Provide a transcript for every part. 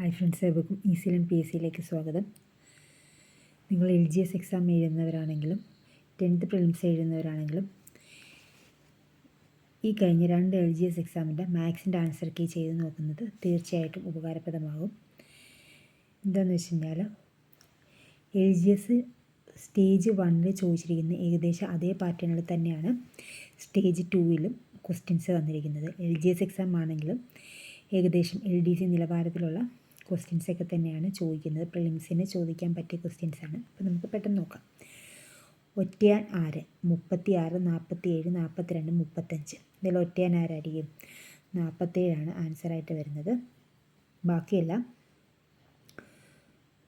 Hi friends, ഏവർക്കും easy learn PSCയിലേക്ക് സ്വാഗതം. നിങ്ങൾ LGS എക്സാം എഴുതുന്നവരാണെങ്കിലും 10th പ്രിലിംസ് എഴുതുന്നവരാണെങ്കിലും ഈ കഴിഞ്ഞ 2 LGS എക്സാമിൻ്റെ മാത്സിൻ്റെ ആൻസർ കീ ചെയ്ത് നോക്കുന്നത് തീർച്ചയായിട്ടും ഉപകാരപ്രദമാകും. എന്താണെന്ന് വെച്ച് കഴിഞ്ഞാൽ LGS സ്റ്റേജ് 1 ചോദിച്ചിരിക്കുന്ന ഏകദേശം അതേ പാറ്റേണിൽ തന്നെയാണ് സ്റ്റേജ് 2 ക്വസ്റ്റ്യൻസ് വന്നിരിക്കുന്നത്. LGS എക്സാം ആണെങ്കിലും ഏകദേശം LDC നിലവാരത്തിലുള്ള ക്വസ്റ്റ്യൻസൊക്കെ തന്നെയാണ് ചോദിക്കുന്നത്. പ്രിലിംസിന് ചോദിക്കാൻ പറ്റിയ ക്വസ്റ്റ്യൻസാണ്. അപ്പോൾ നമുക്ക് പെട്ടെന്ന് നോക്കാം. ഒറ്റയാൻ ആര്? 36, 47, 42, 35. ഇതിൽ ഒറ്റയാൻ ആരായിരിക്കും? 47 ആൻസറായിട്ട് വരുന്നത്. ബാക്കിയെല്ലാം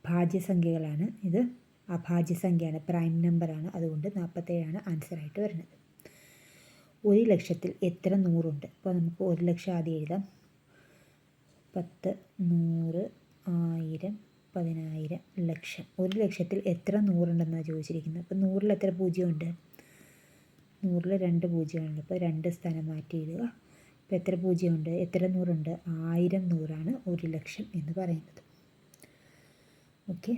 ഭാജ്യസംഖ്യകളാണ്. ഇത് അഭാജ്യസംഖ്യയാണ്, പ്രൈം നമ്പറാണ്. അതുകൊണ്ട് 47 ആൻസറായിട്ട് വരുന്നത്. 1 ലക്ഷത്തിൽ എത്ര 100 അപ്പോൾ നമുക്ക് 1 ലക്ഷം ആദ്യം എഴുതാം. 10, 100, 1000, 10,000, ലക്ഷം. 1 ലക്ഷത്തിൽ എത്ര 100 ചോദിച്ചിരിക്കുന്നത്. അപ്പോൾ 100-ൽ എത്ര പൂജ്യമുണ്ട്? 100-ൽ 2 പൂജ്യമുണ്ട്. അപ്പോൾ 2 സ്ഥാനം മാറ്റി എഴുതുക. അപ്പോൾ എത്ര പൂജ്യമുണ്ട്? എത്ര 100 1000 100 1 ലക്ഷം എന്ന് പറയുന്നത്. ഓക്കെ.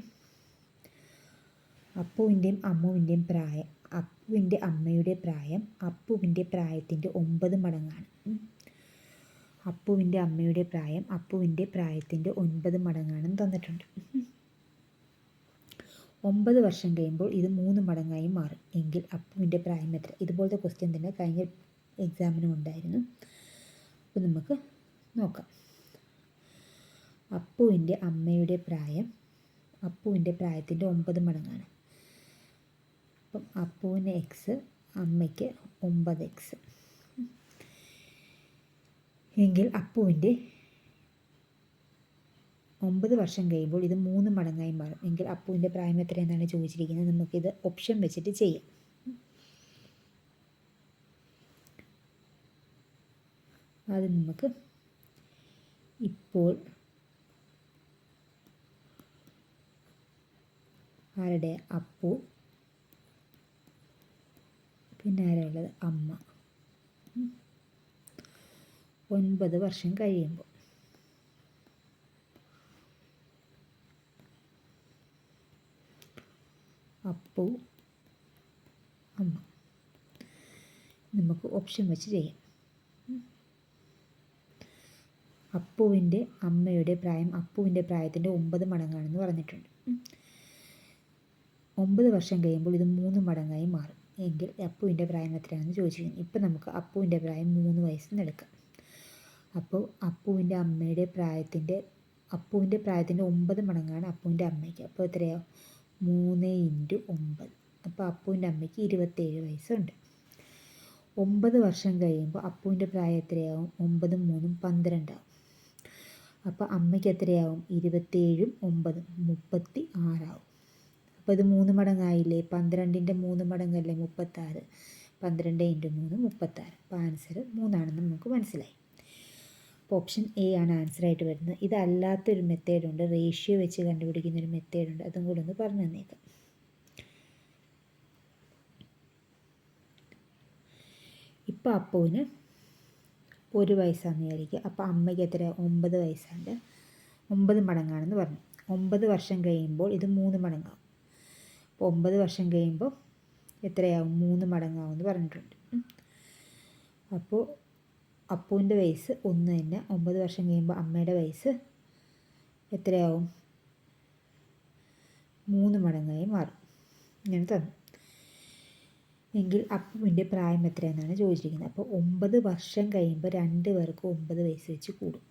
അപ്പുവിൻ്റെയും അമ്മുവിൻ്റെയും പ്രായം. അപ്പുവിൻ്റെ അമ്മയുടെ പ്രായം അപ്പുവിൻ്റെ പ്രായത്തിൻ്റെ 9 മടങ്ങാണ്. അപ്പുവിൻ്റെ അമ്മയുടെ പ്രായം അപ്പുവിൻ്റെ പ്രായത്തിൻ്റെ 9 മടങ്ങാണെന്ന് തന്നിട്ടുണ്ട്. 9 വർഷം കഴിയുമ്പോൾ ഇത് 3 മടങ്ങായി മാറും എങ്കിൽ അപ്പുവിൻ്റെ പ്രായം എത്ര? ഇതുപോലത്തെ ക്വസ്റ്റ്യൻ തന്നെ കഴിഞ്ഞ എക്സാമിനും ഉണ്ടായിരുന്നു. അപ്പോൾ നമുക്ക് നോക്കാം. അപ്പുവിൻ്റെ അമ്മയുടെ പ്രായം അപ്പുവിൻ്റെ പ്രായത്തിൻ്റെ 9 മടങ്ങാണ്. അപ്പം അപ്പുവിന് X, അമ്മയ്ക്ക് 9X എങ്കിൽ അപ്പുവിൻ്റെ 9 വർഷം കഴിയുമ്പോൾ ഇത് 3 മടങ്ങായി മാറും എങ്കിൽ അപ്പുവിൻ്റെ പ്രായം എത്രയെന്നാണ് ചോദിച്ചിരിക്കുന്നത്. നമുക്കിത് ഓപ്ഷൻ വെച്ചിട്ട് ചെയ്യാം. അത് നമുക്ക് ഇപ്പോൾ ആരുടെ? അപ്പു, പിന്നെ ആരാളുള്ളത്? അമ്മ. 9 വർഷം കഴിയുമ്പോൾ അപ്പു, അമ്മ. നമുക്ക് ഓപ്ഷൻ വെച്ച് ചെയ്യാം. അപ്പുവിൻ്റെ അമ്മയുടെ പ്രായം അപ്പുവിൻ്റെ പ്രായത്തിൻ്റെ 9 മടങ്ങാണെന്ന് പറഞ്ഞിട്ടുണ്ട്. 9 വർഷം കഴിയുമ്പോൾ ഇത് 3 മടങ്ങായി മാറും എങ്കിൽ അപ്പുവിൻ്റെ പ്രായം എത്രയാണെന്ന് ചോദിച്ചിരിക്കുന്നു. ഇപ്പം നമുക്ക് അപ്പുവിൻ്റെ പ്രായം 3 വയസ്സെന്ന് എടുക്കാം. അപ്പോൾ അപ്പുവിൻ്റെ പ്രായത്തിൻ്റെ 9 മടങ്ങാണ് അപ്പുവിൻ്റെ അമ്മയ്ക്ക്. അപ്പോൾ എത്രയാവും? 3 × 9. അപ്പോൾ അപ്പുവിൻ്റെ അമ്മയ്ക്ക് 27 വയസ്സുണ്ട്. 9 വർഷം കഴിയുമ്പോൾ അപ്പുവിൻ്റെ പ്രായം എത്രയാവും? 9 × 3 12 ആവും. അപ്പോൾ അമ്മയ്ക്ക് എത്രയാവും? 27 9 36 ആവും. അപ്പോൾ ഇത് 3 മടങ്ങായില്ലേ? 12ൻ്റെ 3 മടങ്ങല്ലേ 36. 12 × 3 36. അപ്പോൾ ആൻസർ 3 നമുക്ക് മനസ്സിലായി. അപ്പോൾ ഓപ്ഷൻ A ആണ് ആൻസറായിട്ട് വരുന്നത്. ഇതല്ലാത്തൊരു മെത്തേഡുണ്ട്, റേഷ്യോ വെച്ച് കണ്ടുപിടിക്കുന്നൊരു മെത്തേഡുണ്ട്. അതും കൂടെ ഒന്ന് പറഞ്ഞു തന്നേക്കാം. ഇപ്പോൾ അപ്പുവിന് 1 വയസ്സാണെന്ന് വിചാരിക്കുക. അപ്പോൾ അമ്മയ്ക്ക് എത്ര? 9 വയസ്സുണ്ട്. 9 മടങ്ങാണെന്ന് പറഞ്ഞു. 9 വർഷം കഴിയുമ്പോൾ ഇത് 3 മടങ്ങാവും. അപ്പോൾ 9 വർഷം കഴിയുമ്പോൾ എത്രയാവും? 3 മടങ്ങാവും എന്ന് പറഞ്ഞിട്ടുണ്ട്. അപ്പോൾ അപ്പുവിൻ്റെ വയസ്സ് 1 തന്നെ. 9 വർഷം കഴിയുമ്പോൾ അമ്മയുടെ വയസ്സ് എത്രയാവും? 3 മടങ്ങായി മാറും. ഇങ്ങനെ തന്നു എങ്കിൽ അപ്പുവിൻ്റെ പ്രായം എത്രയെന്നാണ് ചോദിച്ചിരിക്കുന്നത്. അപ്പോൾ 9 വർഷം കഴിയുമ്പോൾ 2 പേർക്ക് 9 വയസ്സ് വെച്ച് കൂടും.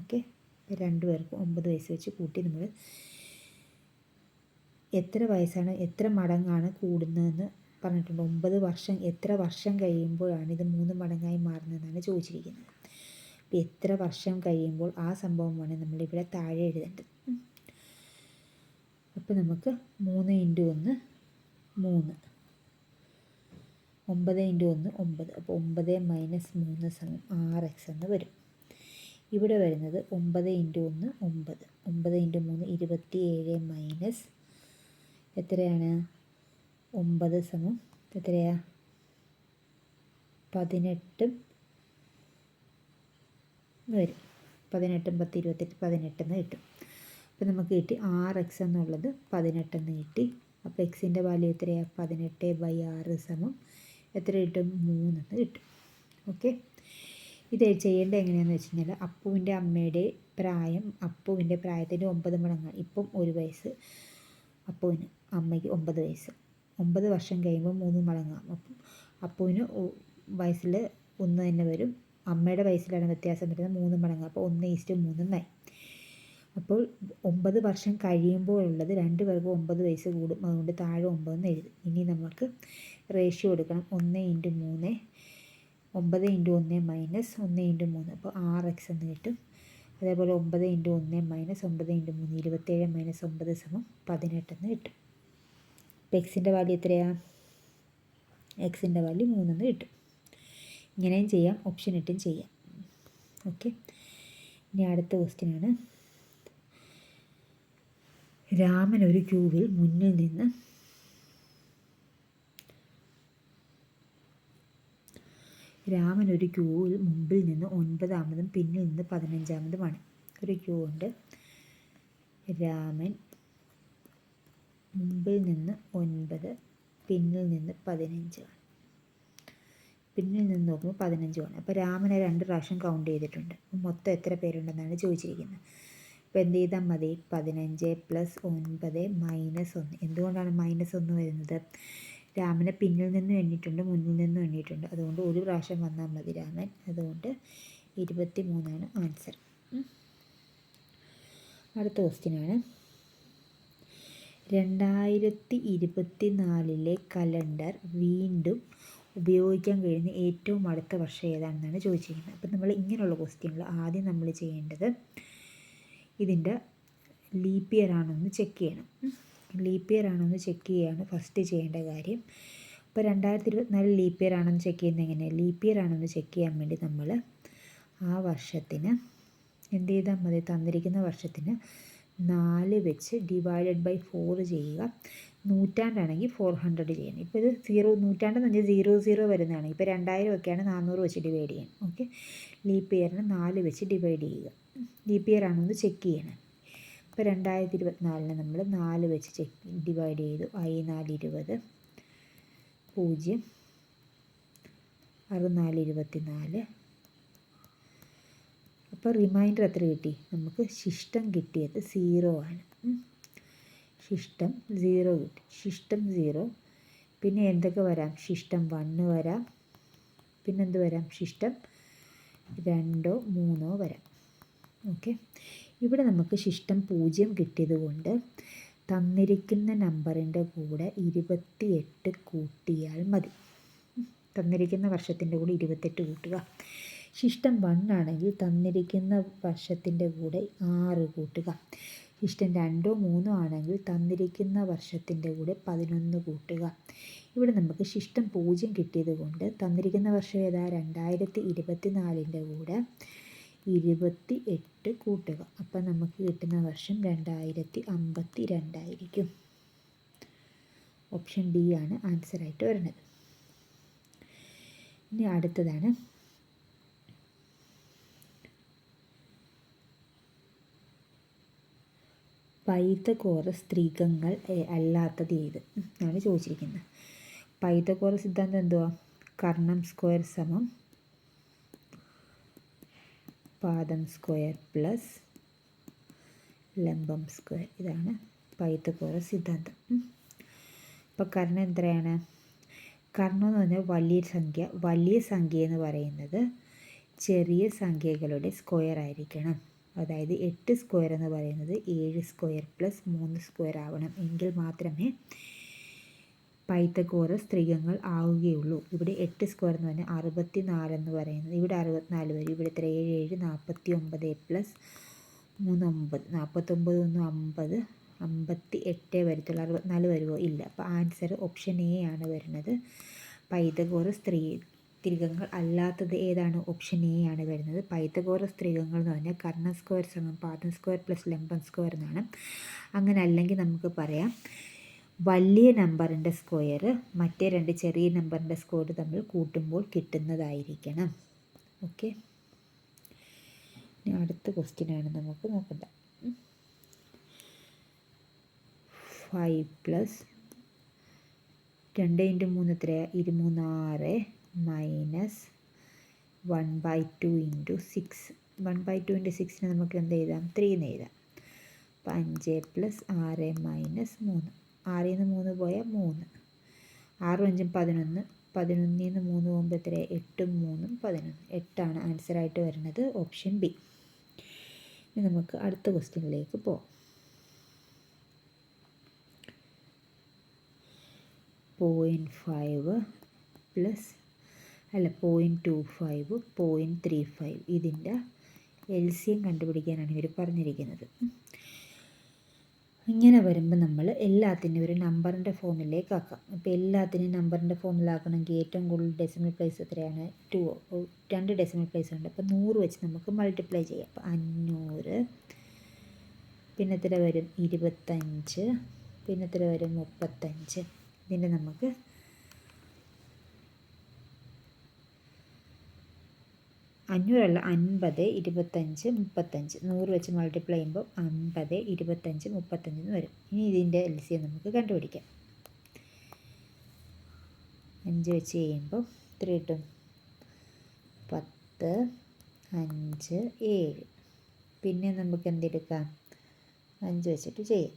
ഓക്കെ. 2 പേർക്ക് 9 വയസ്സ് വെച്ച് കൂട്ടി നമ്മൾ എത്ര വയസ്സാണ്, എത്ര മടങ്ങാണ് കൂടുന്നതെന്ന് പറഞ്ഞിട്ടുണ്ട്. 9 വർഷം എത്ര വർഷം കഴിയുമ്പോഴാണ് ഇത് 3 മടങ്ങായി മാറുന്നതെന്നാണ് ചോദിച്ചിരിക്കുന്നത്. അപ്പോൾ എത്ര വർഷം കഴിയുമ്പോൾ ആ സംഭവമാണ് നമ്മളിവിടെ താഴെ എഴുതേണ്ടത്. അപ്പോൾ നമുക്ക് 3 × 1 3, 9 × 1 9. അപ്പോൾ 9 - 3 = 6x എന്ന് വരും. ഇവിടെ വരുന്നത് 9 × 1 9, 9 × 3 27 മൈനസ് എത്രയാണ്? 9 എത്രയാ? 18 വരും. 18 10 28 18 എന്ന് കിട്ടും. അപ്പോൾ നമുക്ക് കിട്ടി 6x എന്നുള്ളത് 18 എന്ന് കിട്ടി. അപ്പോൾ എക്സിൻ്റെ വാല്യൂ എത്രയാണ്? 18/6 സമം എത്ര കിട്ടും? 3 എന്ന് കിട്ടും. ഓക്കെ, ഇത് ചെയ്യേണ്ടത് എങ്ങനെയാണെന്ന് വെച്ച് കഴിഞ്ഞാൽ അപ്പുവിൻ്റെ അമ്മയുടെ പ്രായം അപ്പുവിൻ്റെ പ്രായത്തിൻ്റെ 9 മടങ്ങാണ്. ഇപ്പം 1 വയസ്സ്, അപ്പുവിന് അമ്മയ്ക്ക് 9 വയസ്സ്. 9 വർഷം കഴിയുമ്പോൾ 3 മടങ്ങാം. അപ്പം അപ്പുവിന് വയസ്സിൽ 1 തന്നെ വരും. അമ്മയുടെ വയസ്സിലാണ് വ്യത്യാസം വരുന്നത്, 3 മടങ്ങ്. അപ്പോൾ 1:3 എന്നായി. അപ്പോൾ 9 വർഷം കഴിയുമ്പോൾ ഉള്ളത് 2 പേർക്ക് 9 വയസ്സ് കൂടും. അതുകൊണ്ട് താഴെ 9 എന്ന് എഴുതും. ഇനി നമുക്ക് റേഷ്യോ എടുക്കണം. 1 × 3 9 × 1 മൈനസ് 1 × 3 അപ്പോൾ 6x എന്ന് കിട്ടും. അതേപോലെ 9 × 1 മൈനസ് 9 × 3 27 മൈനസ് 9 സമം 18 എന്ന് കിട്ടും. അപ്പോൾ എക്സിൻ്റെ വാല്യൂ എത്രയാണ്? എക്സിൻ്റെ വാല്യൂ 3 എന്ന് കിട്ടും. ഇങ്ങനെയും ചെയ്യാം, ഓപ്ഷൻ ഇട്ടും ചെയ്യാം. ഓക്കെ, ഇനി അടുത്ത ക്വസ്റ്റ്യനാണ്. രാമൻ ഒരു ക്യൂവിൽ മുന്നിൽ നിന്ന് മുമ്പിൽ നിന്ന് 9-മതും പിന്നിൽ നിന്ന് 15-മതുമാണ്. ഒരു ക്യൂ ഉണ്ട്. രാമൻ മുമ്പിൽ നിന്ന് 9, പിന്നിൽ നിന്ന് 15 ആണ്. പിന്നിൽ നിന്ന് നോക്കുമ്പോൾ 15 ആണ്. അപ്പോൾ രാമനെ 2 പ്രാവശ്യം കൗണ്ട് ചെയ്തിട്ടുണ്ട്. മൊത്തം എത്ര പേരുണ്ടെന്നാണ് ചോദിച്ചിരിക്കുന്നത്. അപ്പോൾ എന്ത് ചെയ്താൽ മതി? 15 + 9 - 1. എന്തുകൊണ്ടാണ് -1 വരുന്നത്? രാമനെ പിന്നിൽ നിന്നും എണ്ണിയിട്ടുണ്ട്, മുന്നിൽ നിന്നും എണ്ണിയിട്ടുണ്ട്. അതുകൊണ്ട് 1 പ്രാവശ്യം വന്നാൽ മതി രാമൻ. അതുകൊണ്ട് 23 ആൻസർ. അടുത്ത ക്വസ്റ്റ്യനാണ്. 2024 കലണ്ടർ വീണ്ടും ഉപയോഗിക്കാൻ കഴിയുന്ന ഏറ്റവും അടുത്ത വർഷം ഏതാണെന്നാണ് ചോദിച്ചിരിക്കുന്നത്. അപ്പം നമ്മൾ ഇങ്ങനെയുള്ള ക്വസ്റ്റ്യങ്ങൾ ആദ്യം നമ്മൾ ചെയ്യേണ്ടത് ഇതിൻ്റെ ലീപ്പ് ഇയർ ആണോ എന്ന് ചെക്ക് ചെയ്യണം. ലീപ്പ് ഇയർ ആണോ എന്ന് ചെക്ക് ചെയ്യുകയാണ് ഫസ്റ്റ് ചെയ്യേണ്ട കാര്യം. അപ്പോൾ 2024 ലീപ്പ് ഇയർ ആണോ എന്ന് ചെക്ക് ചെയ്യുന്നത് എങ്ങനെയാണ്? ലീപ്പ് ഇയർ ആണോ എന്ന് ചെക്ക് ചെയ്യാൻ വേണ്ടി നമ്മൾ ആ വർഷത്തിന് എന്ത് ചെയ്താൽ മതി? തന്നിരിക്കുന്ന വർഷത്തിന് 4 വെച്ച് /4 ചെയ്യുക. നൂറ്റാണ്ടാണെങ്കിൽ 400 ചെയ്യണം. ഇപ്പോൾ ഇത് 0 നൂറ്റാണ്ടെന്ന് പറഞ്ഞാൽ 00 വരുന്നതാണ്. ഇപ്പോൾ 2000 ഒക്കെയാണ് 400 വെച്ച് ഡിവൈഡ് ചെയ്യണം. ഓക്കെ, ലീപ്പ് ഇയറിന് 4 വെച്ച് ഡിവൈഡ് ചെയ്യുക. ലീപ്പ് ഇയർ ആണോ എന്ന് ചെക്ക് ചെയ്യണം. ഇപ്പോൾ 2024 നമ്മൾ 4 വെച്ച് ഡിവൈഡ് ചെയ്തു. I4 20, 0 6 4 24. അപ്പോൾ റിമൈൻഡർ എത്ര കിട്ടി? നമുക്ക് ശിഷ്ടം കിട്ടിയത് 0 ആണ്. ശിഷ്ടം 0 കിട്ടി. ശിഷ്ടം 0. പിന്നെ എന്തൊക്കെ വരാം? ശിഷ്ടം 1 വരാം. പിന്നെന്ത് വരാം? ശിഷ്ടം 2 3 വരാം. ഓക്കെ, ഇവിടെ നമുക്ക് ശിഷ്ടം 0 കിട്ടിയത് കൊണ്ട് തന്നിരിക്കുന്ന നമ്പറിൻ്റെ കൂടെ 28 കൂട്ടിയാൽ മതി. തന്നിരിക്കുന്ന വർഷത്തിൻ്റെ കൂടെ 28 കൂട്ടുക. ശിഷ്ടം 1 ആണെങ്കിൽ തന്നിരിക്കുന്ന വർഷത്തിൻ്റെ കൂടെ 6 കൂട്ടുക. ശിഷ്ടം 2 3 ആണെങ്കിൽ തന്നിരിക്കുന്ന വർഷത്തിൻ്റെ കൂടെ 11 കൂട്ടുക. ഇവിടെ നമുക്ക് ശിഷ്ടം 0 കിട്ടിയത് കൊണ്ട് തന്നിരിക്കുന്ന വർഷം ഏതാ? 2024 കൂടെ 28 കൂട്ടുക. അപ്പം നമുക്ക് കിട്ടുന്ന വർഷം 2052 ആയിരിക്കും. ഓപ്ഷൻ ഡി ആണ് ആൻസറായിട്ട് വരുന്നത്. ഇനി അടുത്തതാണ് പൈതഗോറസ് ത്രികങ്ങൾ അല്ലാത്തത് ഏത് എന്നാണ് ചോദിച്ചിരിക്കുന്നത്. പൈതഗോറസ് സിദ്ധാന്തം എന്തുവാ? കർണം സ്ക്വയർ സമം പാദം സ്ക്വയർ പ്ലസ് ലംബം സ്ക്വയർ. ഇതാണ് പൈതഗോറസ് സിദ്ധാന്തം. അപ്പോൾ കർണം എത്രയാണ്? കർണം എന്ന് പറഞ്ഞാൽ വലിയ സംഖ്യ എന്ന് പറയുന്നത് ചെറിയ സംഖ്യകളുടെ സ്ക്വയർ ആയിരിക്കണം. അതായത് 8 സ്ക്വയർ എന്ന് പറയുന്നത് 7 സ്ക്വയർ പ്ലസ് 3 സ്ക്വയർ ആവണം. എങ്കിൽ മാത്രമേ പൈതഗോറസ് ത്രികങ്ങൾ ആവുകയുള്ളൂ. ഇവിടെ 8 സ്ക്വയർ എന്ന് പറഞ്ഞാൽ 64 എന്ന് പറയുന്നത്. ഇവിടെ 64 വരും. ഇവിടെ 7 49 പ്ലസ് 3 9. 49 50 58 വരത്തുള്ളൂ. 64 വരുമോ? ഇല്ല. അപ്പോൾ ആൻസർ ഓപ്ഷൻ എ ആണ് വരുന്നത്. പൈതഗോറസ് ത്രികങ്ങൾ അല്ലാത്തത് ഏതാണ്? ഓപ്ഷൻ എ ആണ് വരുന്നത്. പൈതഗോറസ് ത്രികങ്ങൾ എന്ന് പറഞ്ഞാൽ കർണ സ്ക്വയർ സമം പാദം സ്ക്വയർ പ്ലസ് ലംബം സ്ക്വയർ എന്നാണ്. അങ്ങനെ അല്ലെങ്കിൽ നമുക്ക് പറയാം വലിയ നമ്പറിൻ്റെ സ്ക്വയർ മറ്റേ 2 ചെറിയ നമ്പറിൻ്റെ സ്ക്വയർ തമ്മിൽ കൂട്ടുമ്പോൾ കിട്ടുന്നതായിരിക്കണം. ഓക്കെ, ഇനി അടുത്ത ക്വസ്റ്റ്യനാണ് നമുക്ക് നോക്കേണ്ടത്. 5 പ്ലസ് 2 ഇൻറ്റു 3 എത്രയാണ്? 23 മൈനസ് 1/2 ഇൻറ്റു 6. 1/2 ഇൻറ്റു 6 നമുക്ക് എന്ത് എഴുതാം? 3 എന്ന് എഴുതാം. അപ്പം 5 പ്ലസ് 6 മൈനസ് 3. 6ൽ നിന്ന് 3 പോയാൽ 3. 6 5 11. 11ൽ നിന്ന് 3 പോകുമ്പോൾ എത്രയാണ്? 8 3 11. 8ആണ് ആൻസറായിട്ട് വരുന്നത്, ഓപ്ഷൻ ബി. ഇനി നമുക്ക് അടുത്ത ക്വസ്റ്റ്യനിലേക്ക് പോകാം. 0.5 പ്ലസ് 0.25 0.35 ഇതിൻ്റെ LCM കണ്ടുപിടിക്കാനാണ് ഇവർ പറഞ്ഞിരിക്കുന്നത്. ഇങ്ങനെ വരുമ്പോൾ നമ്മൾ എല്ലാത്തിനും ഒരു നമ്പറിൻ്റെ ഫോമിലേക്ക് ആക്കാം. അപ്പോൾ എല്ലാത്തിനും നമ്പറിൻ്റെ ഫോമിലാക്കണമെങ്കിൽ ഏറ്റവും കൂടുതൽ ഡെസിമൽ പ്ലേസ് എത്രയാണ്? 2. 2 ഡെസിമൽ പ്ലേസ് ഉണ്ട്. അപ്പോൾ 100 വെച്ച് നമുക്ക് മൾട്ടിപ്ലൈ ചെയ്യാം. അപ്പോൾ 500, പിന്നെ എത്ര വരും? 25, പിന്നെ എത്ര വരും? 35. ഇതിൻ്റെ നമുക്ക് 500 50 25 35. 100 വെച്ച് മൾട്ടിപ്ലൈ ചെയ്യുമ്പോൾ 50 25 35 എന്ന് വരും. ഇനി ഇതിൻ്റെ LCM നമുക്ക് കണ്ടുപിടിക്കാം. 5 വെച്ച് ചെയ്യുമ്പോൾ എത്ര കിട്ടും? 10 5 7. പിന്നെ നമുക്ക് എന്തെടുക്കാം? 5 വെച്ചിട്ട് ചെയ്യാം.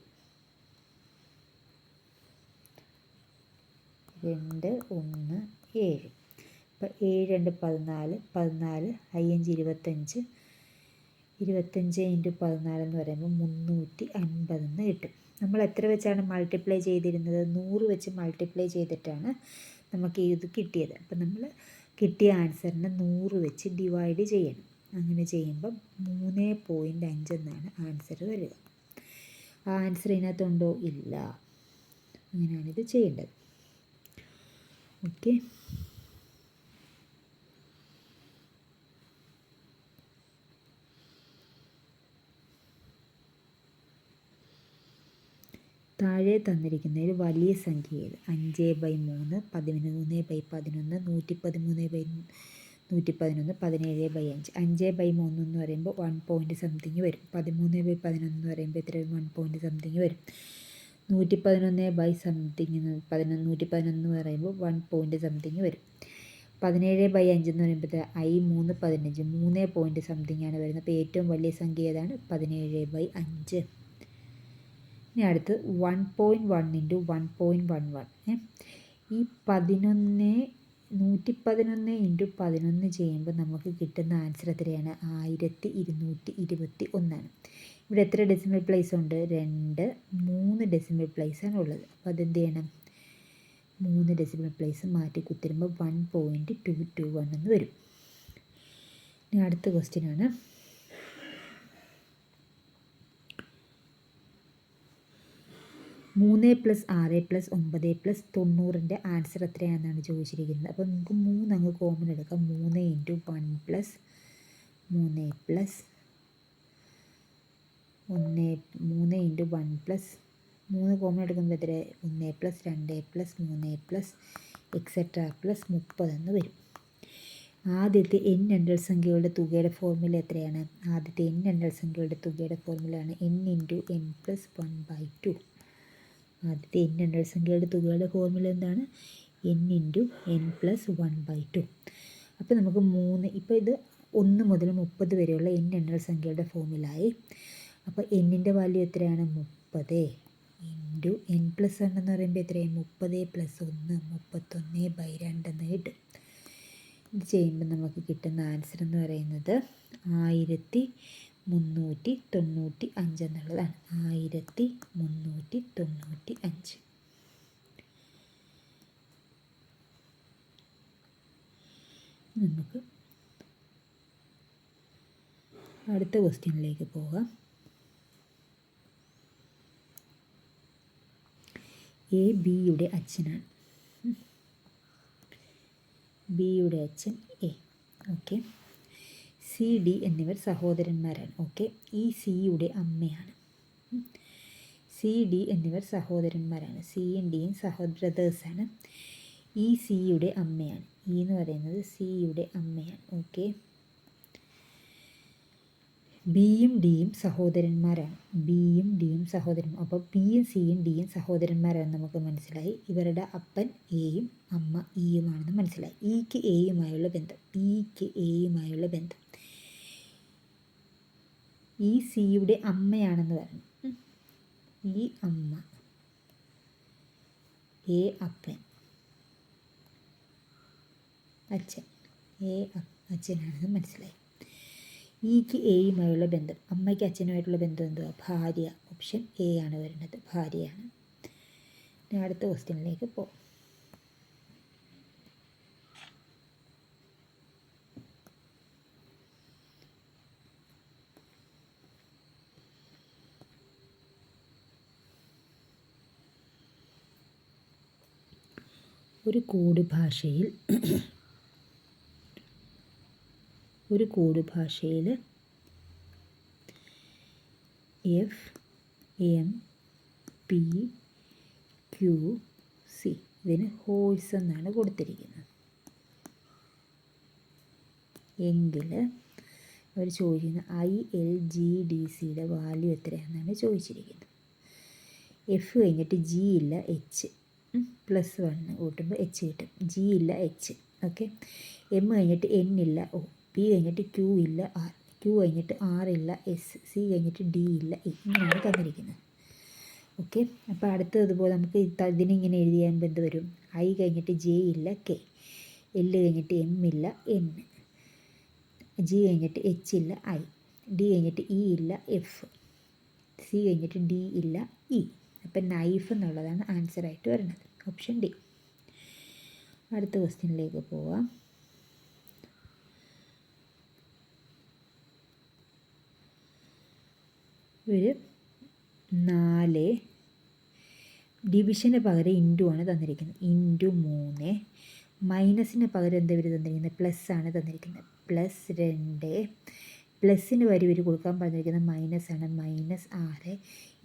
2 1 7. അപ്പോൾ 7 2 14 14 5 25 25 ഇൻറ്റു 14 എന്ന് പറയുമ്പോൾ 350 എന്ന് കിട്ടും. നമ്മൾ എത്ര വെച്ചാണ് മൾട്ടിപ്ലൈ ചെയ്തിരുന്നത്? 100 വെച്ച് മൾട്ടിപ്ലൈ ചെയ്തിട്ടാണ് നമുക്ക് ഇത് കിട്ടിയത്. അപ്പം നമ്മൾ കിട്ടിയ ആൻസറിനെ 100 വെച്ച് ഡിവൈഡ് ചെയ്യണം. അങ്ങനെ ചെയ്യുമ്പം 3.5 എന്നാണ് ആൻസർ വരിക. ആ ആൻസർ ഇതിനകത്തുണ്ടോ? ഇല്ല. അങ്ങനെയാണിത് ചെയ്യേണ്ടത്. ഓക്കെ. താഴെ തന്നിരിക്കുന്നതിൽ വലിയ സംഖ്യ ഏത്? 5/3 13/11 113/111 17/5. 5/3 എന്ന് പറയുമ്പോൾ 1 പോയിൻറ്റ് സംതിങ് വരും. 13/11 എന്ന് പറയുമ്പോൾ എത്ര? 1 പോയിൻറ്റ് സംതിങ് വരും. 111/something 111 എന്ന് പറയുമ്പോൾ 1 പോയിൻറ്റ് സംതിങ് വരും. 17/5 എന്ന് പറയുമ്പോൾ 3 15 3 പോയിൻറ്റ് സംതിങ് ആണ് വരുന്നത്. അപ്പോൾ ഏറ്റവും വലിയ സംഖ്യ ഏതാണ്? 17/5. ഇനി അടുത്ത് 1.1 ഇൻറ്റു 1.11. ഈ 111 ഇൻറ്റു 11 ചെയ്യുമ്പോൾ നമുക്ക് കിട്ടുന്ന ആൻസർ എത്രയാണ്? 1221 ആണ്. ഇവിടെ എത്ര ഡെസിമൽ പ്ലേസ് ഉണ്ട്? 2 3 ഡെസിമൽ പ്ലേസ് ആണ് ഉള്ളത്. അപ്പോൾ അതെന്ത് ചെയ്യണം? 3 ഡെസിമൽ പ്ലേസ് മാറ്റി കുത്തിരുമ്പോൾ 1.221 എന്ന് വരും. ഇനി അടുത്ത ക്വസ്റ്റ്യനാണ്. 3 + 6 + 9 + 90 ആൻസർ എത്രയാണെന്നാണ് ചോദിച്ചിരിക്കുന്നത്. അപ്പോൾ നമുക്ക് 3 അങ്ങ് കോമൺ എടുക്കാം. 3 ഇൻറ്റു 1 + 3 + 3 ഇൻറ്റു 1 + 3 കോമൺ എടുക്കുമ്പോൾ എത്ര? 1 + 2 + 3 + എക്സെട്ര + 30 എന്ന് വരും. ആദ്യത്തെ n എണ്ണൽ സംഖ്യകളുടെ തുകയുടെ ഫോർമുല എത്രയാണ്? ആദ്യത്തെ n എണ്ണൽ സംഖ്യകളുടെ തുകയുടെ ഫോർമുലയാണ് n ഇൻറ്റു n + 1/2. ആദ്യത്തെ n എണ്ണൽ സംഖ്യകളുടെ തുകയുടെ ഫോർമുല എന്താണ്? n into n + 1/2. അപ്പോൾ നമുക്ക് 3 ഇപ്പോൾ ഇത് 1 മുതൽ 30 വരെയുള്ള n എണ്ണൽ സംഖ്യകളുടെ ഫോർമുലയായി. അപ്പോൾ എന്നിൻ്റെ വാല്യൂ എത്രയാണ്? 30 ഇൻറ്റു n + 1 എന്ന് പറയുമ്പോൾ എത്രയാണ്? 30 + 1 31/2 എന്ന് കിട്ടും. ഇത് ചെയ്യുമ്പോൾ നമുക്ക് കിട്ടുന്ന ആൻസർ എന്ന് പറയുന്നത് 1395 എന്നുള്ളതാണ്. 1395. നമുക്ക് അടുത്ത ക്വസ്റ്റ്യനിലേക്ക് പോകാം. എ ബിയുടെ അച്ഛനാണ്. ബിയുടെ അച്ഛൻ എ. ഓക്കെ. സി ഡി എന്നിവർ സഹോദരന്മാരാണ്. ഓക്കെ. ഈ സിയുടെ അമ്മയാണ്. സി ഡി എന്നിവർ സഹോദരന്മാരാണ്. സിയും ഡിയും ബ്രദേഴ്സാണ്. ഈ സിയുടെ അമ്മയാണ്. ഈ എന്ന് പറയുന്നത് സിയുടെ അമ്മയാണ്. ഓക്കെ. ബിയും ഡിയും സഹോദരന്മാരാണ്. ബിയും ഡിയും സഹോദരന്മാർ. അപ്പോൾ ബിയും സിയും ഡിയും സഹോദരന്മാരാണെന്ന് നമുക്ക് മനസ്സിലായി. ഇവരുടെ അപ്പൻ എയും അമ്മ ഇയുമാണെന്ന് മനസ്സിലായി. ഇക്ക് എയുമായുള്ള ബന്ധം. ഇക്ക് എയുമായുള്ള ബന്ധം. ഈ സിയുടെ അമ്മയാണെന്ന് പറഞ്ഞു. ഈ അമ്മ, എ അപ്പൻ, അച്ഛൻ, അച്ഛനാണെന്ന് മനസ്സിലായി. ഇക്ക് എയുമായുള്ള ബന്ധം. അമ്മയ്ക്ക് അച്ഛനുമായിട്ടുള്ള ബന്ധം എന്തുവാ? ഭാര്യ. ഓപ്ഷൻ എ ആണ് വരുന്നത്, ഭാര്യയാണ്. ഇനി അടുത്ത ക്വസ്റ്റ്യനിലേക്ക് പോകാം. ഒരു കോഡ് ഭാഷയിൽ F M P Q C ഇതിന് ഹോഴ്സ് എന്നാണ് കൊടുത്തിരിക്കുന്നത്. എങ്കിൽ അവർ ചോദിക്കുന്നത് ILGDCയുടെ വാല്യൂ എത്രയാണെന്നാണ് ചോദിച്ചിരിക്കുന്നത്. എഫ് കഴിഞ്ഞിട്ട് ജി ഇല്ല എച്ച്, +1 കൂട്ടുമ്പോൾ എച്ച് കിട്ടും. ജി ഇല്ല എച്ച്. ഓക്കെ. എം കഴിഞ്ഞിട്ട് എൻ ഇല്ല ഒ, പി കഴിഞ്ഞിട്ട് ക്യൂ ഇല്ല ആർ, ക്യൂ കഴിഞ്ഞിട്ട് ആർ ഇല്ല എസ്, സി കഴിഞ്ഞിട്ട് ഡി ഇല്ല ഇ. ഇങ്ങനെയാണ് തന്നിരിക്കുന്നത്. ഓക്കെ. അപ്പോൾ അടുത്തതുപോലെ നമുക്ക് ഇതിനിങ്ങനെ എഴുതിയാൽ എന്ത് വരും? ഐ കഴിഞ്ഞിട്ട് ജെ ഇല്ല കെ, എൽ കഴിഞ്ഞിട്ട് എം ഇല്ല എൻ, ജി കഴിഞ്ഞിട്ട് എച്ച് ഇല്ല ഐ, ഡി കഴിഞ്ഞിട്ട് ഇ ഇല്ല എഫ്, സി കഴിഞ്ഞിട്ട് ഡി ഇല്ല ഇ. അപ്പം നൈഫ് എന്നുള്ളതാണ് ആൻസറായിട്ട് വരുന്നത്. Option D. അടുത്ത ക്വസ്റ്റ്യനിലേക്ക് പോവാം. ഒരു 4 ഡിവിഷന് പകരം ഇൻറ്റു ആണ് തന്നിരിക്കുന്നത്. -3 മൈനസിന് പകരം എന്താ ഇവർ തന്നിരിക്കുന്നത്? പ്ലസ് ആണ് തന്നിരിക്കുന്നത്. +2 പ്ലസ്സിന് വരെ ഇവർ കൊടുക്കാൻ പറഞ്ഞിരിക്കുന്നത് മൈനസാണ്, -6.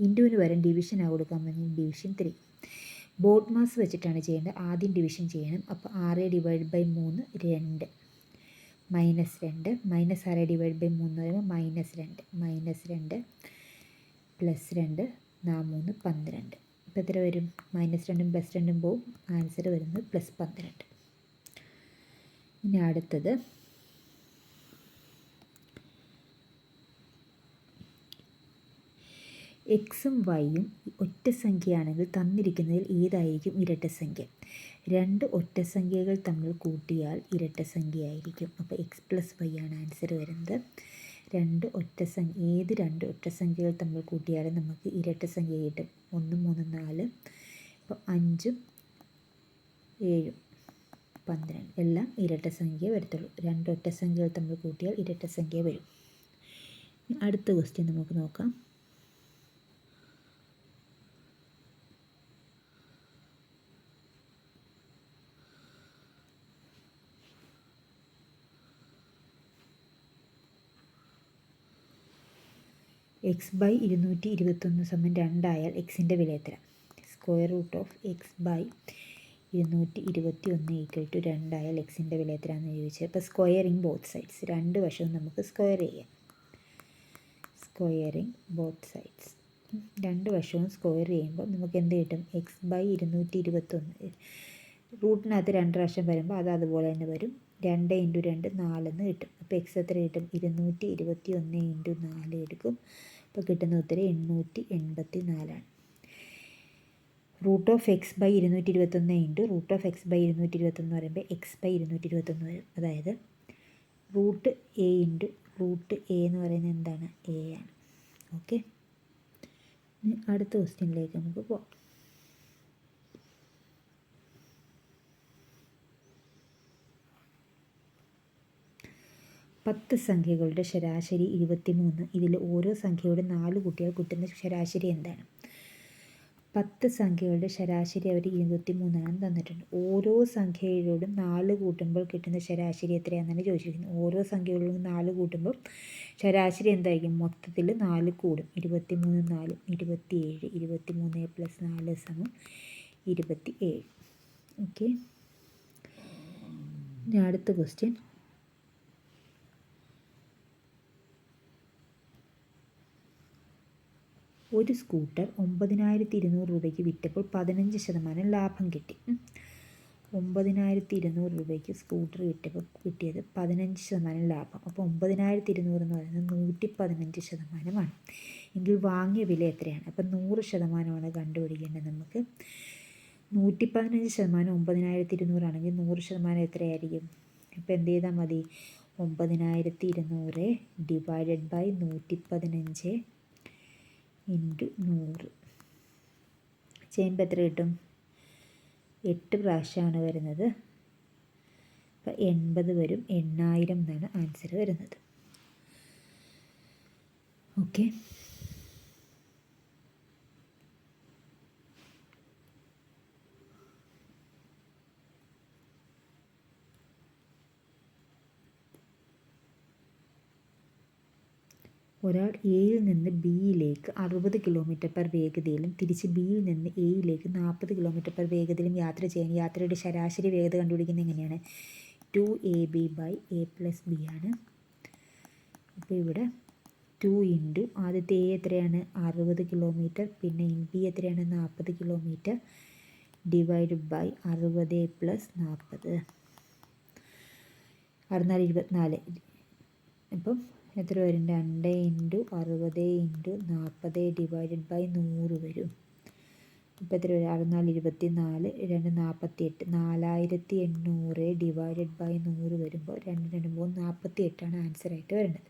ഇൻറ്റുവിന് പകരം ഡിവിഷനാണ് കൊടുക്കാൻ പറഞ്ഞത്, ഡിവിഷൻ 3. ബോട്ട് മാസ് വെച്ചിട്ടാണ് ചെയ്യേണ്ടത്. ആദ്യം ഡിവിഷൻ ചെയ്യണം. അപ്പോൾ 6 ÷ 3 2, -2 -6 ÷ 3 എന്ന് പറയുമ്പോൾ -2 +2 4 12. ഇപ്പോൾ എത്ര വരും? -2 +2 പോവും. ആൻസർ വരുന്നത് +12. ഇനി അടുത്തത് എക്സും വൈയും ഒറ്റ സംഖ്യയാണെങ്കിൽ തന്നിരിക്കുന്നതിൽ ഏതായിരിക്കും ഇരട്ടസംഖ്യ? 2 ഒറ്റസംഖ്യകൾ തമ്മിൽ കൂട്ടിയാൽ ഇരട്ടസംഖ്യയായിരിക്കും. അപ്പോൾ x+y ആണ് ആൻസർ വരുന്നത്. ഏത് 2 ഒറ്റസംഖ്യകൾ തമ്മിൽ കൂട്ടിയാലും നമുക്ക് ഇരട്ടസംഖ്യ കിട്ടും. 1 3 4. ഇപ്പോൾ 5 7 12 എല്ലാം ഇരട്ടസംഖ്യ വരത്തുള്ളൂ. 2 ഒറ്റസംഖ്യകൾ തമ്മിൽ കൂട്ടിയാൽ ഇരട്ടസംഖ്യ വരും. അടുത്ത ക്വസ്റ്റ്യൻ നമുക്ക് നോക്കാം. x/221 2 ആയാൽ എക്സിൻ്റെ വില എത്ര? √(x/221 = 2 ആയാൽ എക്സിൻ്റെ വില എത്രയാണെന്ന് ചോദിച്ചത്. അപ്പോൾ സ്ക്വയറിങ് ബോത്ത് സൈഡ്സ്, രണ്ട് വശവും നമുക്ക് സ്ക്വയർ ചെയ്യാം. രണ്ട് വശവും സ്ക്വയർ ചെയ്യുമ്പോൾ നമുക്ക് എന്ത് കിട്ടും? x/221 റൂട്ടിനകത്ത് 2 പ്രാവശ്യം വരുമ്പോൾ അത് അതുപോലെ തന്നെ വരും. 2 × 2 4 എന്ന് കിട്ടും. അപ്പോൾ എക്സ് എത്ര കിട്ടും? 221 × 4 എടുക്കും. അപ്പോൾ കിട്ടുന്ന ഉത്തരം 884 ആണ്. √(x/221 × √(x/221 എന്ന് പറയുമ്പോൾ x/221 വരും. അതായത് √a × √a എന്ന് പറയുന്നത് എന്താണ്? a ആണ്. ഓക്കെ. അടുത്ത ക്വസ്റ്റ്യനിലേക്ക് നമുക്ക് പോകാം. പത്ത് സംഖ്യകളുടെ ശരാശരി 23. ഇതിൽ ഓരോ സംഖ്യയുടെ 4 കൂട്ടിയാൽ കിട്ടുന്ന ശരാശരി എന്താണ്? 10 സംഖ്യകളുടെ ശരാശരി അവർ 23 തന്നിട്ടുണ്ട്. ഓരോ സംഖ്യയോടും 4 കൂട്ടുമ്പോൾ കിട്ടുന്ന ശരാശരി എത്രയാണെന്നാണ് ചോദിച്ചിരിക്കുന്നത്. ഓരോ സംഖ്യയോടും 4 കൂട്ടുമ്പോൾ ശരാശരി എന്തായിരിക്കും? മൊത്തത്തിൽ 4 കൂടും. 23 4 27. 23 + 4 = 27. ഓക്കെ. ഇനി അടുത്ത ക്വസ്റ്റ്യൻ. ഒരു സ്കൂട്ടർ 9,200 രൂപയ്ക്ക് വിറ്റപ്പോൾ 15% ലാഭം കിട്ടി. 9,200 രൂപയ്ക്ക് സ്കൂട്ടർ വിറ്റപ്പോൾ കിട്ടിയത് 15% ലാഭം. അപ്പോൾ 9,200 എന്ന് പറയുന്നത് 115%. എങ്കിൽ വാങ്ങിയ വില എത്രയാണ്? അപ്പം 100% കണ്ടുപിടിക്കേണ്ടത് നമുക്ക്. 115% 9,200 ആണെങ്കിൽ 100% എത്രയായിരിക്കും? അപ്പോൾ എന്ത് ചെയ്താൽ മതി? 9,200 ഡിവൈഡഡ് ബൈ 115 ഇൻറ്റു 100 ചെയ്യുമ്പോൾ എത്ര കിട്ടും? 8 പ്രാവശ്യമാണ് വരുന്നത്. അപ്പം 80 വരും. 8,000 എന്നാണ് ആൻസർ വരുന്നത്. ഓക്കെ. ഒരാൾ എയിൽ നിന്ന് ബിയിലേക്ക് 60 km/h വേഗതയിലും തിരിച്ച് ബിയിൽ നിന്ന് എയിലേക്ക് 40 km/h വേഗതയിലും യാത്ര ചെയ്യാൻ യാത്രയുടെ ശരാശരി വേഗത കണ്ടുപിടിക്കുന്നത് എങ്ങനെയാണ്? 2ab/a+b ആണ്. അപ്പോൾ ഇവിടെ 2 ഇൻറ്റു ആദ്യത്തെ എ എത്രയാണ്? 60 km, പിന്നെ ബി എത്രയാണ്? 40 km ഡിവൈഡ് ബൈ 60 + 40 64 24. അപ്പം എത്ര വരും? 2 ഇൻറ്റു 60 ഇൻറ്റു 40 ഡിവൈഡഡ് ബൈ 100 വരും. ഇപ്പോൾ എത്ര വരും? 64 24 2 48 4800 ഡിവൈഡഡ് ബൈ 100 വരുമ്പോൾ 2 2 3 48 ആൻസറായിട്ട് വരുന്നത്.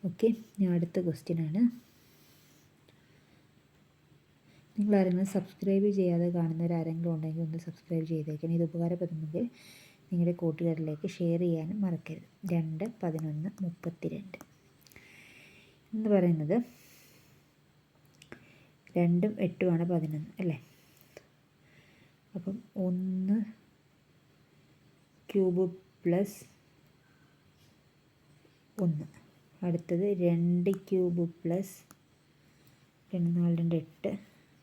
ഓക്കെ. ഞാൻ അടുത്ത ക്വസ്റ്റ്യനാണ്. നിങ്ങളാരെങ്കിലും സബ്സ്ക്രൈബ് ചെയ്യാതെ കാണുന്നവരാരെങ്കിലും ഉണ്ടെങ്കിൽ ഒന്ന് സബ്സ്ക്രൈബ് ചെയ്തേക്കണം. ഇത് ഉപകാരപ്പെടുമെങ്കിൽ നിങ്ങളുടെ കൂട്ടുകാരിലേക്ക് ഷെയർ ചെയ്യാനും മറക്കരുത്. 2 11 32 എന്ന് പറയുന്നത് 2ഉം 8ഉമാണ് 11 അല്ലേ? അപ്പം 1 ക്യൂബ് പ്ലസ് 1. അടുത്തത് 2 ക്യൂബ് പ്ലസ് 2 4 2 8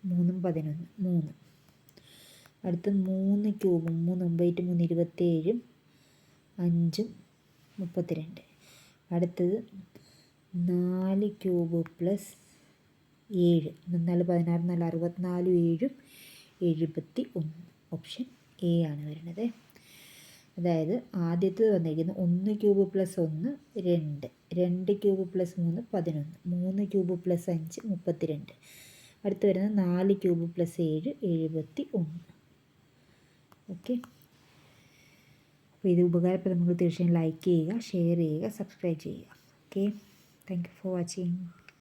3 11 3. അടുത്ത് 3 ക്യൂബും 3 9 3 27 5 32. അടുത്തത് 4 ക്യൂബ് പ്ലസ് 7 4 16 4 64 7 71. ഓപ്ഷൻ എ ആണ് വരുന്നത്. അതായത് ആദ്യത്തേത് വന്നിരിക്കുന്നത് 1 cube plus 1 2, 2 cube plus 3 11, 3 cube plus 5 32. അടുത്ത് വരുന്നത് 4 ക്യൂബ് പ്ലസ് 7 71. ഓക്കെ. അപ്പോൾ ഇത് ഉപകാരപ്രദമെങ്കിൽ തീർച്ചയായും ലൈക്ക് ചെയ്യുക, ഷെയർ ചെയ്യുക, സബ്സ്ക്രൈബ് ചെയ്യുക. Okay. Thank you for watching.